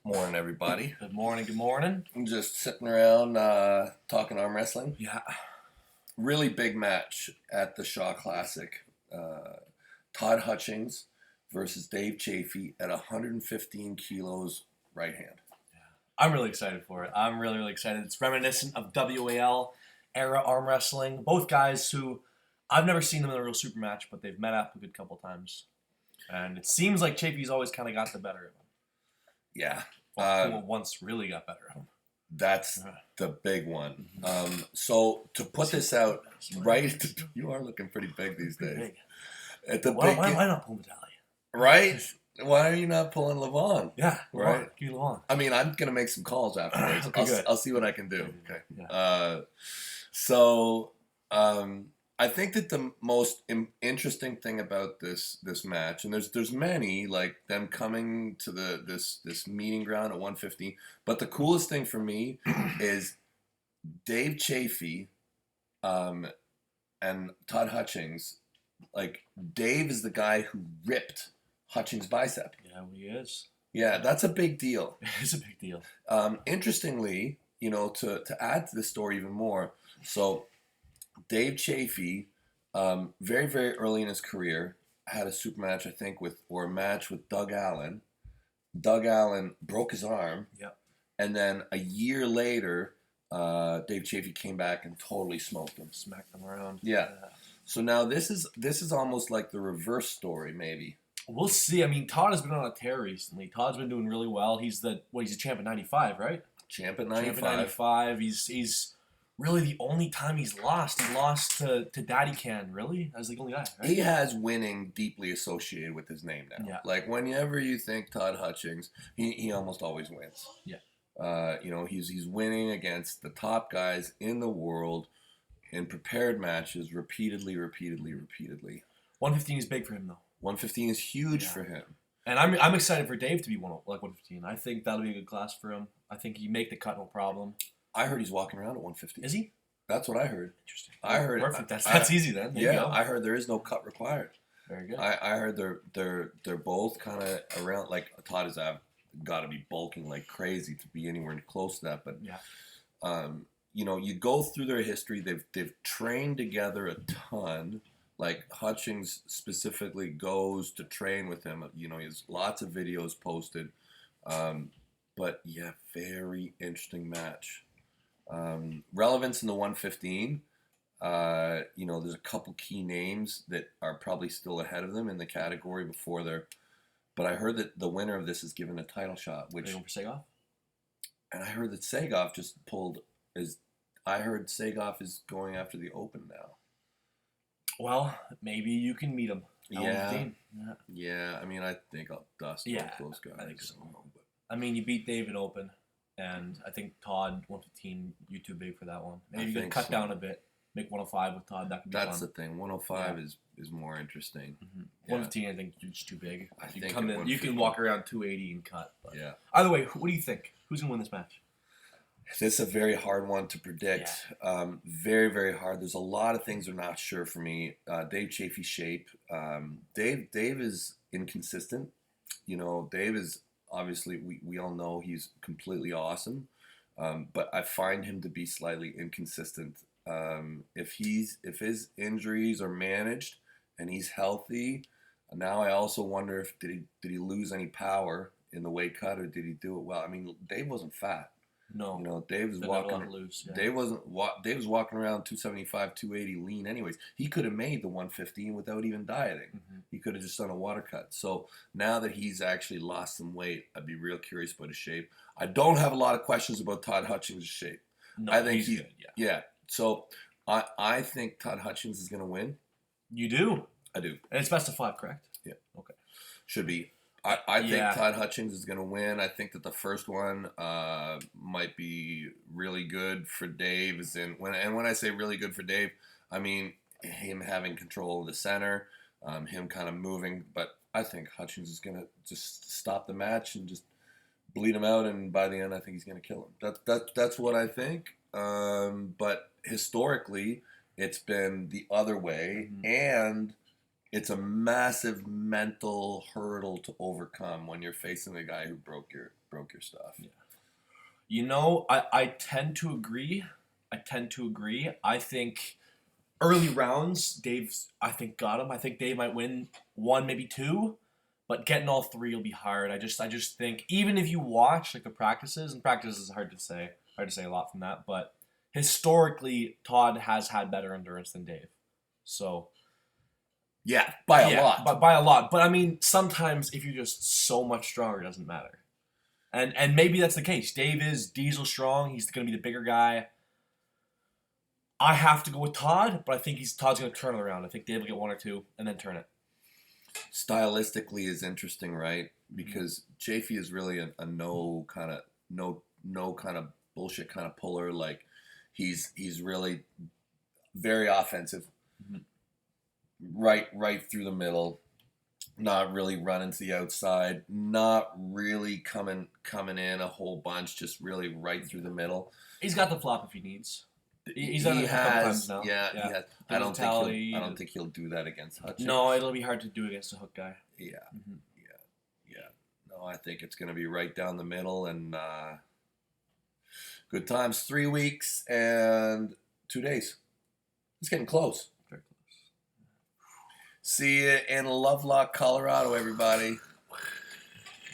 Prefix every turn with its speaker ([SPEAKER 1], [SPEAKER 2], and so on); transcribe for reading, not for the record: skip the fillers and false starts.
[SPEAKER 1] Morning, everybody.
[SPEAKER 2] Good morning, good morning.
[SPEAKER 1] I'm just sitting around talking arm wrestling.
[SPEAKER 2] Yeah.
[SPEAKER 1] Really big match at the Shaw Classic. Todd Hutchings versus Dave Chaffee at 115 kilos right hand.
[SPEAKER 2] I'm really excited for it. I'm really, really excited. It's reminiscent of WAL era arm wrestling. Both guys who I've never seen them in a real super match, but they've met up a good couple times. And it seems like Chaffee's always kind of got the better of him.
[SPEAKER 1] Yeah.
[SPEAKER 2] Well, once really got better of him.
[SPEAKER 1] That's the big one. So to put this out right, you are looking pretty big these days.
[SPEAKER 2] Big.
[SPEAKER 1] At the
[SPEAKER 2] Why not pull Medalia?
[SPEAKER 1] Right? Why are you not pulling Levon?
[SPEAKER 2] Yeah,
[SPEAKER 1] right.
[SPEAKER 2] Give me Levon.
[SPEAKER 1] I mean, I'm gonna make some calls afterwards.
[SPEAKER 2] Okay, good.
[SPEAKER 1] I'll see what I can do. Okay.
[SPEAKER 2] Yeah.
[SPEAKER 1] I think that the most interesting thing about this match, and there's many, like them coming to this meeting ground at 115, but the coolest thing for me is Dave Chaffee, and Todd Hutchings. Like Dave is the guy who ripped Hutchings' bicep.
[SPEAKER 2] Yeah, he is.
[SPEAKER 1] Yeah, that's a big deal.
[SPEAKER 2] It is a big deal.
[SPEAKER 1] Interestingly, to add to the story even more, so Dave Chaffee, very, very early in his career, had a super match, I think, a match with Doug Allen. Doug Allen broke his arm.
[SPEAKER 2] Yep.
[SPEAKER 1] And then a year later, Dave Chaffee came back and totally smoked him.
[SPEAKER 2] Smacked him around.
[SPEAKER 1] Yeah. So now this is almost like the reverse story, maybe.
[SPEAKER 2] We'll see. I mean, Todd has been on a tear recently. Todd's been doing really well. He's a champ at 95, right?
[SPEAKER 1] Champ at 95.
[SPEAKER 2] Champ at 95. He's really the only time he's lost. He lost to Daddy Can, really? As the only guy, right?
[SPEAKER 1] He has winning deeply associated with his name now.
[SPEAKER 2] Yeah.
[SPEAKER 1] Like, whenever you think Todd Hutchings, he almost always wins.
[SPEAKER 2] Yeah.
[SPEAKER 1] He's winning against the top guys in the world in prepared matches repeatedly.
[SPEAKER 2] 115 is big for him, though.
[SPEAKER 1] 115 is huge for him.
[SPEAKER 2] And I'm excited for Dave to be 115. I think that'll be a good class for him. I think he make the cut, no problem.
[SPEAKER 1] I heard he's walking around at 115.
[SPEAKER 2] Is he?
[SPEAKER 1] That's what I heard.
[SPEAKER 2] Interesting.
[SPEAKER 1] I heard
[SPEAKER 2] perfect. That's easy then. There you go.
[SPEAKER 1] I heard there is no cut required.
[SPEAKER 2] Very good.
[SPEAKER 1] I heard they're both kind of around. Like Todd has got to be bulking like crazy to be anywhere close to that. But you go through their history. They've trained together a ton. Like Hutchings specifically goes to train with him. He has lots of videos posted. But yeah, very interesting match. Relevance in the 115. There's a couple key names that are probably still ahead of them in the category before they're. But I heard that the winner of this is given a title shot. Which.
[SPEAKER 2] Are you going for Sagoff? And
[SPEAKER 1] I heard that Sagoff just pulled. I heard Sagoff is going after the Open now.
[SPEAKER 2] Well, maybe you can meet him.
[SPEAKER 1] Yeah. I mean, I think I'll dust both those guys.
[SPEAKER 2] I think so. But. I mean, you beat David Open, and I think Todd 115. You too big for that one. Maybe you can cut down a bit, make 105 with Todd. That could be
[SPEAKER 1] That's
[SPEAKER 2] fun.
[SPEAKER 1] The thing. 105 is more interesting.
[SPEAKER 2] Mm-hmm. Yeah. 115, I think, is just too big.
[SPEAKER 1] I
[SPEAKER 2] you
[SPEAKER 1] think
[SPEAKER 2] come in, you can walk around 280 and cut. But.
[SPEAKER 1] Yeah.
[SPEAKER 2] Either way, what do you think? Who's gonna win this match?
[SPEAKER 1] This is a very hard one to predict. Yeah. Very, very hard. There's a lot of things that are not sure for me. Dave Chaffee's shape. Dave is inconsistent. Dave is obviously we all know he's completely awesome, but I find him to be slightly inconsistent. If his injuries are managed and he's healthy, now I also wonder if did he lose any power in the weight cut or did he do it well? I mean, Dave wasn't fat.
[SPEAKER 2] No,
[SPEAKER 1] Dave was walking
[SPEAKER 2] loose. Yeah.
[SPEAKER 1] Dave was walking around 275, 280 lean. Anyways, he could have made the 115 without even dieting. Mm-hmm. He could have just done a water cut. So now that he's actually lost some weight, I'd be real curious about his shape. I don't have a lot of questions about Todd Hutchings' shape.
[SPEAKER 2] No,
[SPEAKER 1] I think
[SPEAKER 2] he's good.
[SPEAKER 1] Yeah. So I think Todd Hutchings is going to win.
[SPEAKER 2] You do?
[SPEAKER 1] I do.
[SPEAKER 2] And it's best of 5, correct?
[SPEAKER 1] Yeah.
[SPEAKER 2] Okay.
[SPEAKER 1] Should be. I think Todd Hutchings is going to win. I think that the first one might be really good for Dave. When I say really good for Dave, I mean him having control of the center, him kind of moving. But I think Hutchings is going to just stop the match and just bleed him out. And by the end, I think he's going to kill him. That's what I think. But historically, it's been the other way, and it's a massive mental hurdle to overcome when you're facing the guy who broke your bunker stuff.
[SPEAKER 2] Yeah. You know, I tend to agree. I think early rounds, Dave's, I think, got him. I think Dave might win 1, maybe 2, but getting all 3 will be hard. I just think, even if you watch like the practices, and practices is hard to say a lot from that, but historically, Todd has had better endurance than Dave. So,
[SPEAKER 1] yeah, by a lot.
[SPEAKER 2] But by a lot. But I mean, sometimes if you're just so much stronger, it doesn't matter. And maybe that's the case. Dave is diesel strong. He's going to be the bigger guy. I have to go with Todd, but I think Todd's going to turn it around. I think Dave will get 1 or 2 and then turn it.
[SPEAKER 1] Stylistically is interesting, right? Because Chaffee is really a no kind of bullshit kind of puller. Like he's really very offensive, right through the middle. Not really running to the outside. Not really coming in a whole bunch. Just really right through the middle.
[SPEAKER 2] He's got the flop if he needs. He's
[SPEAKER 1] he
[SPEAKER 2] done it a couple times now.
[SPEAKER 1] Yeah, he has. I don't think he'll do that against Hutchings.
[SPEAKER 2] No, it'll be hard to do against a hook guy.
[SPEAKER 1] Yeah, yeah. No, I think it's going to be right down the middle and good times. 3 weeks and 2 days. It's getting close.
[SPEAKER 2] Very close.
[SPEAKER 1] See you in Lovelock, Colorado, everybody.